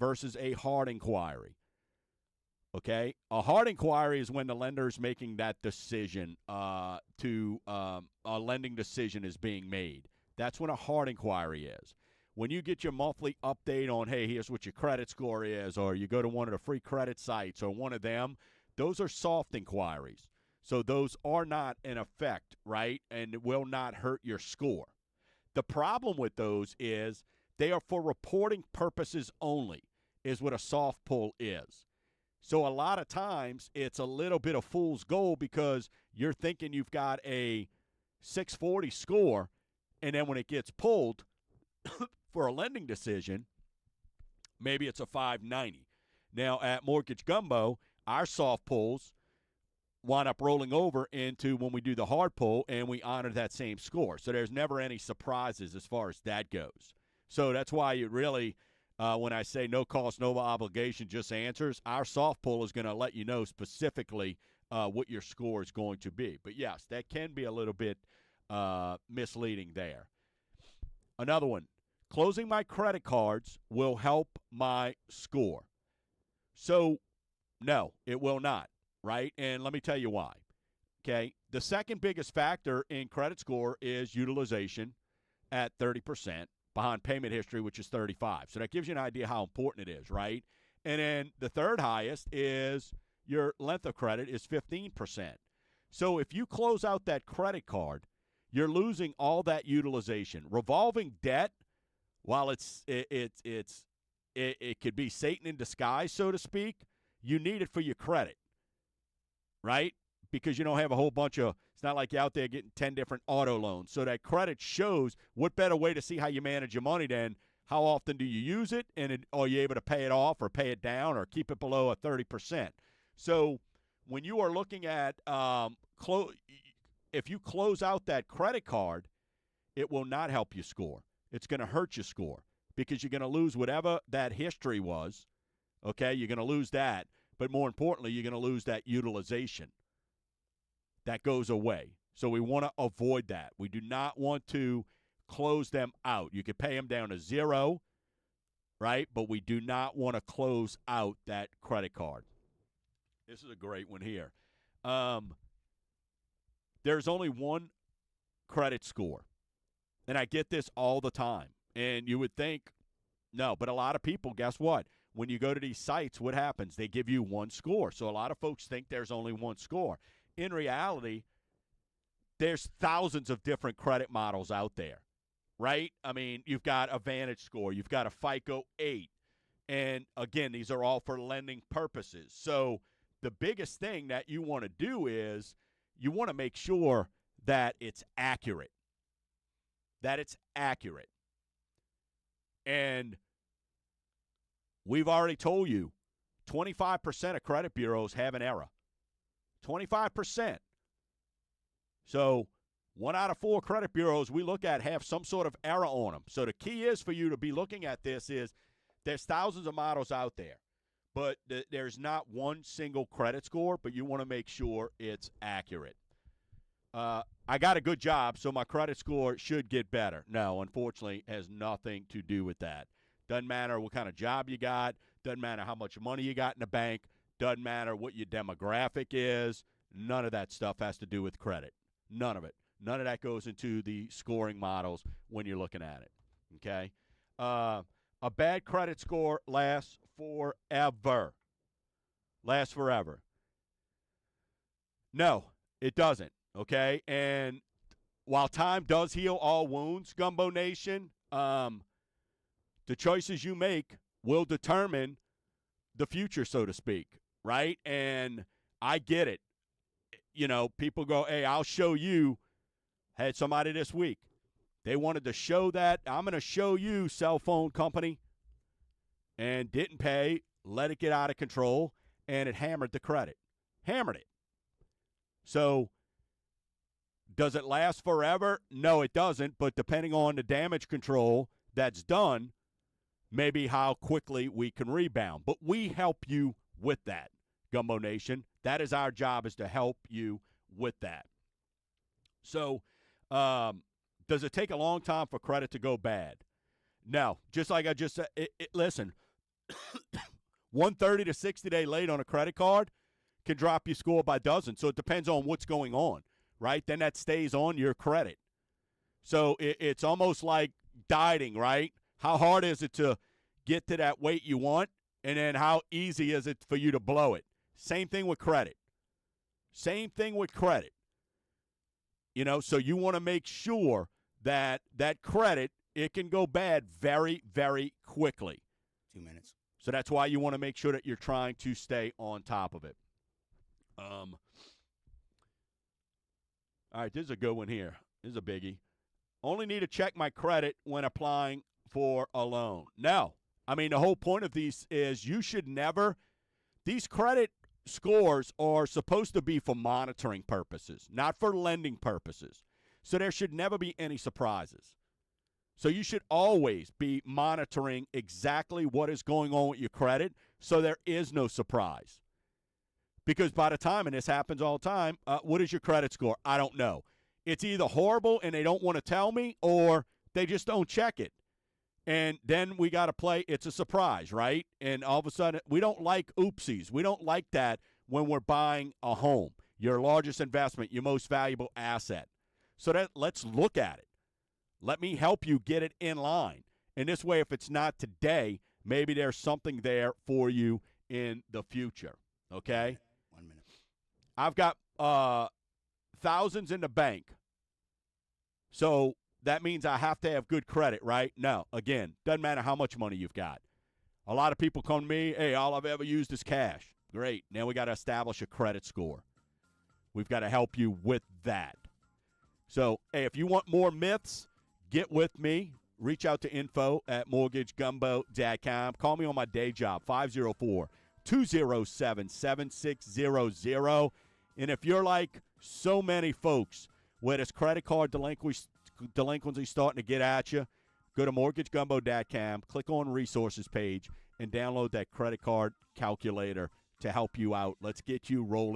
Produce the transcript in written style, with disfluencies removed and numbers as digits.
versus a hard inquiry. Okay? A hard inquiry is when the lender is making that decision a lending decision is being made. That's when a hard inquiry is. When you get your monthly update on, hey, here's what your credit score is, or you go to one of the free credit sites or one of them, those are soft inquiries. So those are not in effect, right, and it will not hurt your score. The problem with those is they are for reporting purposes only, is what a soft pull is. So a lot of times it's a little bit of fool's gold because you're thinking you've got a 640 score, and then when it gets pulled for a lending decision, maybe it's a 590. Now, at Mortgage Gumbo, our soft pulls wind up rolling over into when we do the hard pull, and we honor that same score. So there's never any surprises as far as that goes. So that's why you really, when I say no cost, no obligation, just answers, our soft pull is going to let you know specifically what your score is going to be. But, yes, that can be a little bit misleading there. Another one, closing my credit cards will help my score. So, no, it will not. Right? And let me tell you why. Okay? The second biggest factor in credit score is utilization at 30%, behind payment history, which is 35%. So that gives you an idea how important it is, right? And then the third highest is your length of credit is 15%. So if you close out that credit card, you're losing all that utilization. Revolving debt, while it could be Satan in disguise, so to speak, you need it for your credit. Right? Because you don't have a whole bunch of – it's not like you're out there getting 10 different auto loans. So that credit shows what better way to see how you manage your money than how often do you use it, and are you able to pay it off or pay it down or keep it below a 30%. So when you are looking at if you close out that credit card, it will not help you score. It's going to hurt your score because you're going to lose whatever that history was. Okay, you're going to lose that. But more importantly, you're going to lose that utilization. That goes away. So we want to avoid that. We do not want to close them out. You could pay them down to zero, right? But we do not want to close out that credit card. This is a great one here. There's only one credit score. And I get this all the time. And you would think, no, but a lot of people, guess what? When you go to these sites, what happens? They give you one score. So a lot of folks think there's only one score. In reality, there's thousands of different credit models out there, right? I mean, you've got a Vantage score. You've got a FICO 8. And, again, these are all for lending purposes. So the biggest thing that you want to do is you want to make sure that it's accurate. That it's accurate. And we've already told you 25% of credit bureaus have an error. 25%. So 1 out of 4 credit bureaus we look at have some sort of error on them. So the key is for you to be looking at this is there's thousands of models out there, but there's not one single credit score, but you want to make sure it's accurate. I got a good job, so my credit score should get better. No, unfortunately, it has nothing to do with that. Doesn't matter what kind of job you got. Doesn't matter how much money you got in the bank. Doesn't matter what your demographic is. None of that stuff has to do with credit. None of it. None of that goes into the scoring models when you're looking at it. Okay? A bad credit score lasts forever. Lasts forever. No, it doesn't. Okay? And while time does heal all wounds, Gumbo Nation, the choices you make will determine the future, so to speak, right? And I get it. You know, people go, hey, I'll show you. Had somebody this week. They wanted to show that. I'm going to show you, cell phone company. And didn't pay, let it get out of control, and it hammered the credit. Hammered it. So does it last forever? No, it doesn't. But depending on the damage control that's done, maybe how quickly we can rebound. But we help you with that, Gumbo Nation. That is our job, is to help you with that. So does it take a long time for credit to go bad? No. Just like I just said, listen, 130 to 60-day late on a credit card can drop your score by dozens. So it depends on what's going on, right? Then that stays on your credit. So it's almost like dieting, right? How hard is it to get to that weight you want, and then how easy is it for you to blow it? Same thing with credit. Same thing with credit. You know, so you want to make sure that that credit, it can go bad very, very quickly. 2 minutes. So that's why you want to make sure that you're trying to stay on top of it. All right, this is a good one here. This is a biggie. Only need to check my credit when applying for a loan. No. I mean, the whole point of these is you should never – these credit scores are supposed to be for monitoring purposes, not for lending purposes. So there should never be any surprises. So you should always be monitoring exactly what is going on with your credit so there is no surprise. Because by the time, and this happens all the time, what is your credit score? I don't know. It's either horrible and they don't want to tell me, or they just don't check it. And then we got to play, it's a surprise, right? And all of a sudden, we don't like oopsies. We don't like that when we're buying a home, your largest investment, your most valuable asset. So let's look at it. Let me help you get it in line. And this way, if it's not today, maybe there's something there for you in the future, okay? 1 minute. I've got thousands in the bank. So that means I have to have good credit, right? No. Again, doesn't matter how much money you've got. A lot of people come to me, hey, all I've ever used is cash. Great. Now we got to establish a credit score. We've got to help you with that. So, hey, if you want more myths, get with me. Reach out to info@mortgagegumbo.com. Call me on my day job, 504-207-7600. And if you're like so many folks where this credit card delinquency starting to get at you, go to mortgagegumbo.com, click on resources page, and download that credit card calculator to help you out. Let's get you rolling.